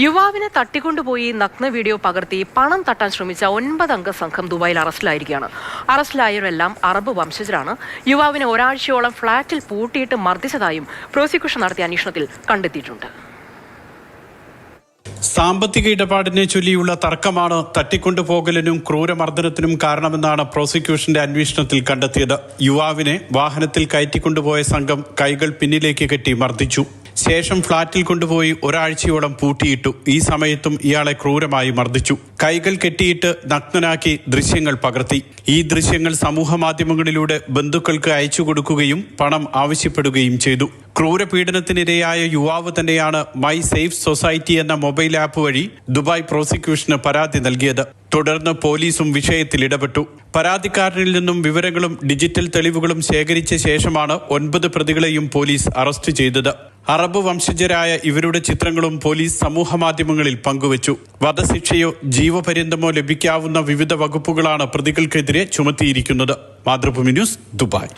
യുവാവിനെ തട്ടിക്കൊണ്ടുപോയി നഗ്ന വീഡിയോ പകർത്തി പണം തട്ടാൻ ശ്രമിച്ച 9 അംഗ സംഘം ദുബായിൽ അറസ്റ്റിലായിരിക്കുകയാണ്. അറസ്റ്റിലായവരെല്ലാം അറബ് വംശജരാണ്. യുവാവിനെ ഒരാഴ്ചയോളം ഫ്ളാറ്റിൽ പൂട്ടിയിട്ട് മർദ്ദിച്ചതായും പ്രോസിക്യൂഷൻ നടത്തിയ അന്വേഷണത്തിൽ കണ്ടെത്തിയിട്ടുണ്ട്. സാമ്പത്തിക ഇടപാടിനെ ചൊല്ലിയുള്ള തർക്കമാണ് തട്ടിക്കൊണ്ടുപോകലിനും ക്രൂരമർദ്ദനത്തിനും കാരണമെന്നാണ് പ്രോസിക്യൂഷന്റെ അന്വേഷണത്തിൽ കണ്ടെത്തിയത്. യുവാവിനെ വാഹനത്തിൽ കയറ്റിക്കൊണ്ടുപോയ സംഘം കൈകൾ പിന്നിലേക്ക് കെട്ടി മർദ്ദിച്ചു. ശേഷം ഫ്ളാറ്റിൽ കൊണ്ടുപോയി ഒരാഴ്ചയോളം പൂട്ടിയിട്ടു. ഈ സമയത്തും ഇയാളെ ക്രൂരമായി മർദ്ദിച്ചു. കൈകൾ കെട്ടിയിട്ട് നഗ്നനാക്കി ദൃശ്യങ്ങൾ പകർത്തി. ഈ ദൃശ്യങ്ങൾ സമൂഹ മാധ്യമങ്ങളിലൂടെ ബന്ധുക്കൾക്ക് അയച്ചു കൊടുക്കുകയും പണം ആവശ്യപ്പെടുകയും ചെയ്തു. ക്രൂരപീഡനത്തിനിരയായ യുവാവ് തന്നെയാണ് മൈ സേഫ് സൊസൈറ്റി എന്ന മൊബൈൽ ആപ്പ് വഴി ദുബായ് പ്രോസിക്യൂഷന് പരാതി നൽകിയത്. തുടർന്ന് പോലീസും വിഷയത്തിൽ ഇടപെട്ടു. പരാതിക്കാരനിൽ നിന്നും വിവരങ്ങളും ഡിജിറ്റൽ തെളിവുകളും ശേഖരിച്ച ശേഷമാണ് 9 പ്രതികളെയും പോലീസ് അറസ്റ്റ് ചെയ്തത്. അറബ് വംശജരായ ഇവരുടെ ചിത്രങ്ങളും പോലീസ് സമൂഹ മാധ്യമങ്ങളിൽ പങ്കുവച്ചു. വധശിക്ഷയോ ജീവപര്യന്തമോ ലഭിക്കാവുന്ന വിവിധ വകുപ്പുകളാണ് പ്രതികൾക്കെതിരെ ചുമത്തിയിരിക്കുന്നത്. Mathrubhumi news, Dubai.